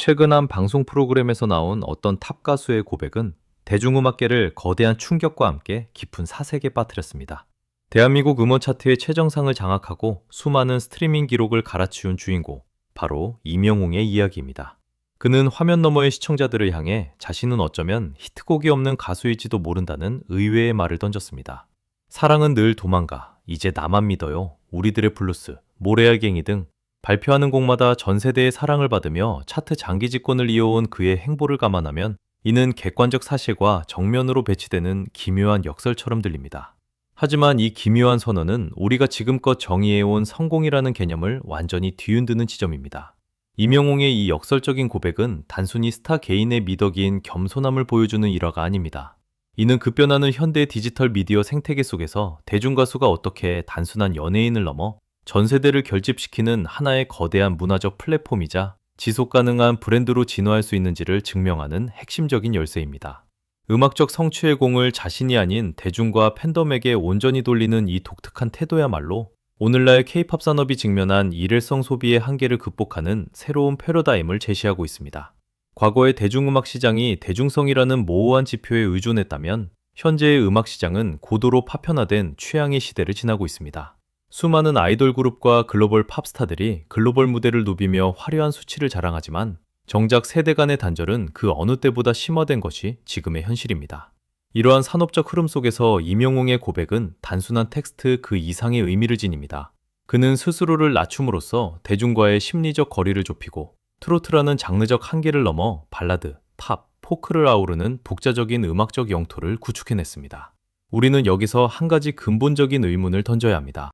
최근 한 방송 프로그램에서 나온 어떤 탑 가수의 고백은 대중음악계를 거대한 충격과 함께 깊은 사색에 빠뜨렸습니다. 대한민국 음원 차트의 최정상을 장악하고 수많은 스트리밍 기록을 갈아치운 주인공, 바로 임영웅의 이야기입니다. 그는 화면 너머의 시청자들을 향해 자신은 어쩌면 히트곡이 없는 가수일지도 모른다는 의외의 말을 던졌습니다. 사랑은 늘 도망가, 이제 나만 믿어요, 우리들의 블루스, 모래알갱이 등 발표하는 곡마다 전 세대의 사랑을 받으며 차트 장기 집권을 이어온 그의 행보를 감안하면 이는 객관적 사실과 정면으로 배치되는 기묘한 역설처럼 들립니다. 하지만 이 기묘한 선언은 우리가 지금껏 정의해온 성공이라는 개념을 완전히 뒤흔드는 지점입니다. 임영웅의 이 역설적인 고백은 단순히 스타 개인의 미덕인 겸손함을 보여주는 일화가 아닙니다. 이는 급변하는 현대 디지털 미디어 생태계 속에서 대중가수가 어떻게 단순한 연예인을 넘어 전 세대를 결집시키는 하나의 거대한 문화적 플랫폼이자 지속 가능한 브랜드로 진화할 수 있는지를 증명하는 핵심적인 열쇠입니다. 음악적 성취의 공을 자신이 아닌 대중과 팬덤에게 온전히 돌리는 이 독특한 태도야말로 오늘날 K-팝 산업이 직면한 일회성 소비의 한계를 극복하는 새로운 패러다임을 제시하고 있습니다. 과거의 대중음악 시장이 대중성이라는 모호한 지표에 의존했다면 현재의 음악 시장은 고도로 파편화된 취향의 시대를 지나고 있습니다. 수많은 아이돌 그룹과 글로벌 팝스타들이 글로벌 무대를 누비며 화려한 수치를 자랑하지만 정작 세대 간의 단절은 그 어느 때보다 심화된 것이 지금의 현실입니다. 이러한 산업적 흐름 속에서 임영웅의 고백은 단순한 텍스트 그 이상의 의미를 지닙니다. 그는 스스로를 낮춤으로써 대중과의 심리적 거리를 좁히고 트로트라는 장르적 한계를 넘어 발라드, 팝, 포크를 아우르는 독자적인 음악적 영토를 구축해냈습니다. 우리는 여기서 한 가지 근본적인 의문을 던져야 합니다.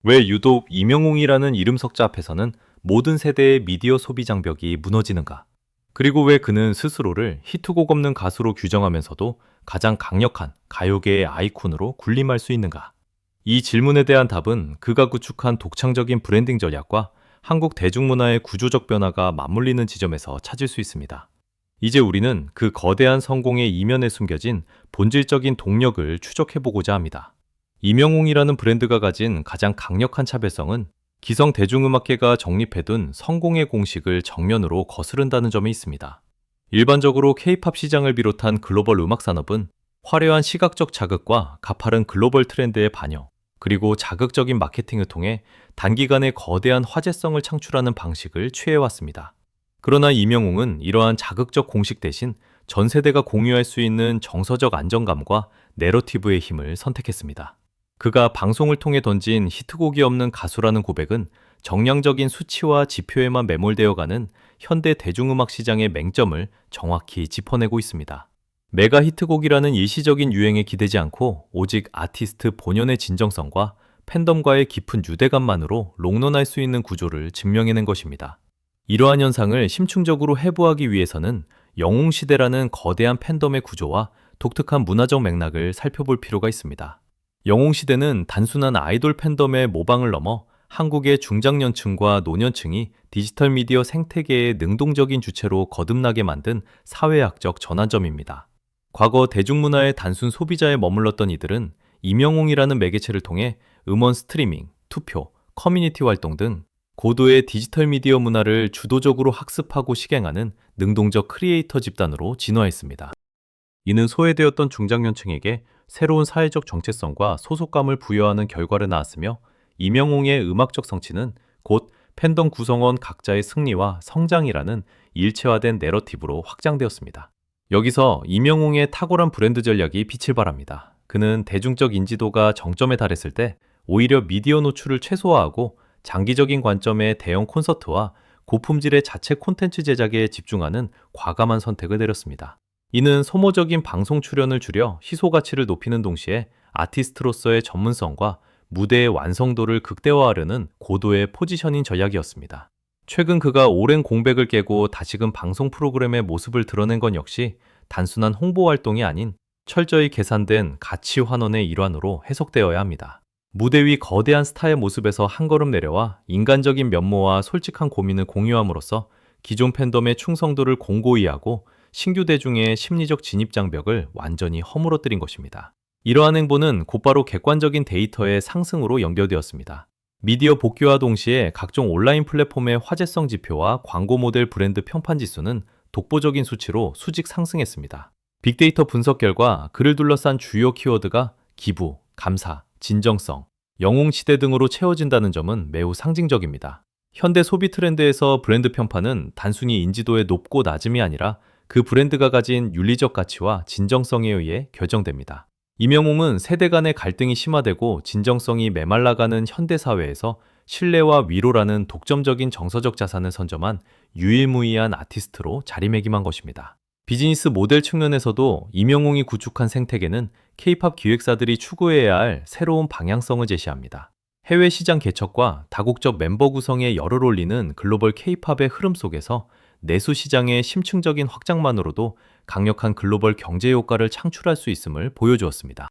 왜 유독 임영웅이라는 이름 석자 앞에서는 모든 세대의 미디어 소비 장벽이 무너지는가? 그리고 왜 그는 스스로를 히트곡 없는 가수로 규정하면서도 가장 강력한 가요계의 아이콘으로 군림할 수 있는가? 이 질문에 대한 답은 그가 구축한 독창적인 브랜딩 전략과 한국 대중문화의 구조적 변화가 맞물리는 지점에서 찾을 수 있습니다. 이제 우리는 그 거대한 성공의 이면에 숨겨진 본질적인 동력을 추적해보고자 합니다. 임영웅이라는 브랜드가 가진 가장 강력한 차별성은 기성 대중음악계가 정립해둔 성공의 공식을 정면으로 거스른다는 점에 있습니다. 일반적으로 K-팝 시장을 비롯한 글로벌 음악 산업은 화려한 시각적 자극과 가파른 글로벌 트렌드의 반영, 그리고 자극적인 마케팅을 통해 단기간에 거대한 화제성을 창출하는 방식을 취해왔습니다. 그러나 임영웅은 이러한 자극적 공식 대신 전 세대가 공유할 수 있는 정서적 안정감과 내러티브의 힘을 선택했습니다. 그가 방송을 통해 던진 히트곡이 없는 가수라는 고백은 정량적인 수치와 지표에만 매몰되어가는 현대 대중음악 시장의 맹점을 정확히 짚어내고 있습니다. 메가 히트곡이라는 일시적인 유행에 기대지 않고 오직 아티스트 본연의 진정성과 팬덤과의 깊은 유대감만으로 롱런할 수 있는 구조를 증명해낸 것입니다. 이러한 현상을 심층적으로 해부하기 위해서는 영웅시대라는 거대한 팬덤의 구조와 독특한 문화적 맥락을 살펴볼 필요가 있습니다. 영웅시대는 단순한 아이돌 팬덤의 모방을 넘어 한국의 중장년층과 노년층이 디지털 미디어 생태계의 능동적인 주체로 거듭나게 만든 사회학적 전환점입니다. 과거 대중문화의 단순 소비자에 머물렀던 이들은 임영웅이라는 매개체를 통해 음원 스트리밍, 투표, 커뮤니티 활동 등 고도의 디지털 미디어 문화를 주도적으로 학습하고 실행하는 능동적 크리에이터 집단으로 진화했습니다. 이는 소외되었던 중장년층에게 새로운 사회적 정체성과 소속감을 부여하는 결과를 낳았으며 임영웅의 음악적 성취는 곧 팬덤 구성원 각자의 승리와 성장이라는 일체화된 내러티브로 확장되었습니다. 여기서 임영웅의 탁월한 브랜드 전략이 빛을 발합니다. 그는 대중적 인지도가 정점에 달했을 때 오히려 미디어 노출을 최소화하고 장기적인 관점의 대형 콘서트와 고품질의 자체 콘텐츠 제작에 집중하는 과감한 선택을 내렸습니다. 이는 소모적인 방송 출연을 줄여 희소 가치를 높이는 동시에 아티스트로서의 전문성과 무대의 완성도를 극대화하려는 고도의 포지셔닝 전략이었습니다. 최근 그가 오랜 공백을 깨고 다시금 방송 프로그램의 모습을 드러낸 건 역시 단순한 홍보 활동이 아닌 철저히 계산된 가치 환원의 일환으로 해석되어야 합니다. 무대 위 거대한 스타의 모습에서 한 걸음 내려와 인간적인 면모와 솔직한 고민을 공유함으로써 기존 팬덤의 충성도를 공고히 하고 신규 대중의 심리적 진입 장벽을 완전히 허물어뜨린 것입니다. 이러한 행보는 곧바로 객관적인 데이터의 상승으로 연결되었습니다. 미디어 복귀와 동시에 각종 온라인 플랫폼의 화제성 지표와 광고 모델 브랜드 평판 지수는 독보적인 수치로 수직 상승했습니다. 빅데이터 분석 결과 그를 둘러싼 주요 키워드가 기부, 감사, 진정성, 영웅시대 등으로 채워진다는 점은 매우 상징적입니다. 현대 소비 트렌드에서 브랜드 평판은 단순히 인지도의 높고 낮음이 아니라 그 브랜드가 가진 윤리적 가치와 진정성에 의해 결정됩니다. 임영웅은 세대 간의 갈등이 심화되고 진정성이 메말라가는 현대사회에서 신뢰와 위로라는 독점적인 정서적 자산을 선점한 유일무이한 아티스트로 자리매김한 것입니다. 비즈니스 모델 측면에서도 임영웅이 구축한 생태계는 K-팝 기획사들이 추구해야 할 새로운 방향성을 제시합니다. 해외 시장 개척과 다국적 멤버 구성에 열을 올리는 글로벌 K-팝의 흐름 속에서 내수 시장의 심층적인 확장만으로도 강력한 글로벌 경제 효과를 창출할 수 있음을 보여주었습니다.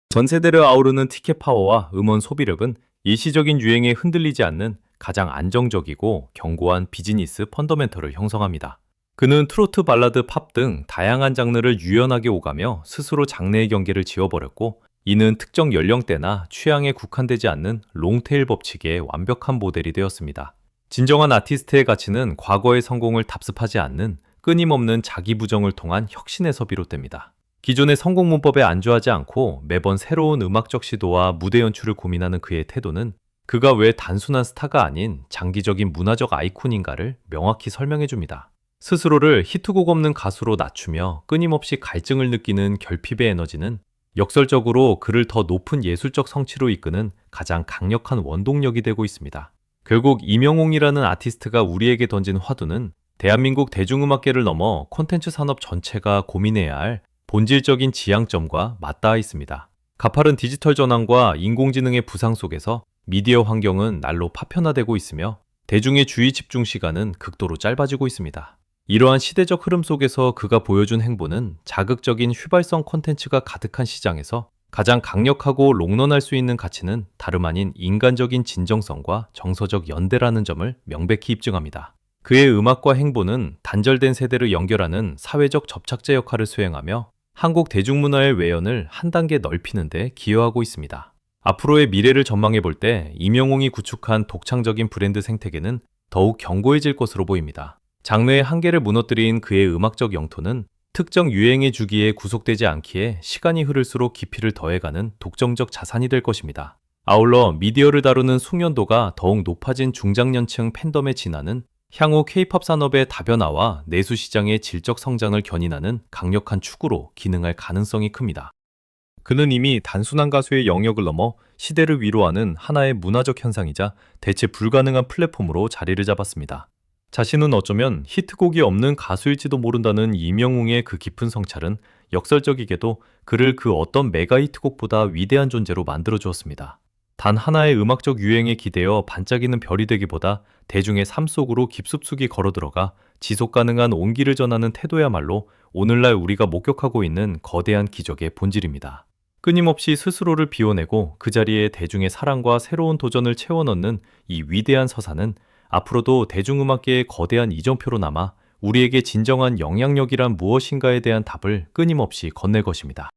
전 세대를 아우르는 티켓 파워와 음원 소비력은 일시적인 유행에 흔들리지 않는 가장 안정적이고 견고한 비즈니스 펀더멘털을 형성합니다. 그는 트로트, 발라드, 팝 등 다양한 장르를 유연하게 오가며 스스로 장르의 경계를 지워버렸고, 이는 특정 연령대나 취향에 국한되지 않는 롱테일 법칙의 완벽한 모델이 되었습니다. 진정한 아티스트의 가치는 과거의 성공을 답습하지 않는 끊임없는 자기 부정을 통한 혁신에서 비롯됩니다. 기존의 성공 문법에 안주하지 않고 매번 새로운 음악적 시도와 무대 연출을 고민하는 그의 태도는 그가 왜 단순한 스타가 아닌 장기적인 문화적 아이콘인가를 명확히 설명해 줍니다. 스스로를 히트곡 없는 가수로 낮추며 끊임없이 갈증을 느끼는 결핍의 에너지는 역설적으로 그를 더 높은 예술적 성취로 이끄는 가장 강력한 원동력이 되고 있습니다. 결국 임영웅이라는 아티스트가 우리에게 던진 화두는 대한민국 대중음악계를 넘어 콘텐츠 산업 전체가 고민해야 할 본질적인 지향점과 맞닿아 있습니다. 가파른 디지털 전환과 인공지능의 부상 속에서 미디어 환경은 날로 파편화되고 있으며 대중의 주의 집중 시간은 극도로 짧아지고 있습니다. 이러한 시대적 흐름 속에서 그가 보여준 행보는 자극적인 휘발성 콘텐츠가 가득한 시장에서 가장 강력하고 롱런할 수 있는 가치는 다름 아닌 인간적인 진정성과 정서적 연대라는 점을 명백히 입증합니다. 그의 음악과 행보는 단절된 세대를 연결하는 사회적 접착제 역할을 수행하며 한국 대중문화의 외연을 한 단계 넓히는 데 기여하고 있습니다. 앞으로의 미래를 전망해 볼 때 임영웅이 구축한 독창적인 브랜드 생태계는 더욱 견고해질 것으로 보입니다. 장르의 한계를 무너뜨린 그의 음악적 영토는 특정 유행의 주기에 구속되지 않기에 시간이 흐를수록 깊이를 더해가는 독점적 자산이 될 것입니다. 아울러 미디어를 다루는 숙련도가 더욱 높아진 중장년층 팬덤의 진화는 향후 K-팝 산업의 다변화와 내수 시장의 질적 성장을 견인하는 강력한 축으로 기능할 가능성이 큽니다. 그는 이미 단순한 가수의 영역을 넘어 시대를 위로하는 하나의 문화적 현상이자 대체 불가능한 플랫폼으로 자리를 잡았습니다. 자신은 어쩌면 히트곡이 없는 가수일지도 모른다는 임영웅의 그 깊은 성찰은 역설적이게도 그를 그 어떤 메가 히트곡보다 위대한 존재로 만들어 주었습니다. 단 하나의 음악적 유행에 기대어 반짝이는 별이 되기보다 대중의 삶 속으로 깊숙이 걸어들어가 지속 가능한 온기를 전하는 태도야말로 오늘날 우리가 목격하고 있는 거대한 기적의 본질입니다. 끊임없이 스스로를 비워내고 그 자리에 대중의 사랑과 새로운 도전을 채워넣는 이 위대한 서사는 앞으로도 대중음악계의 거대한 이정표로 남아 우리에게 진정한 영향력이란 무엇인가에 대한 답을 끊임없이 건넬 것입니다.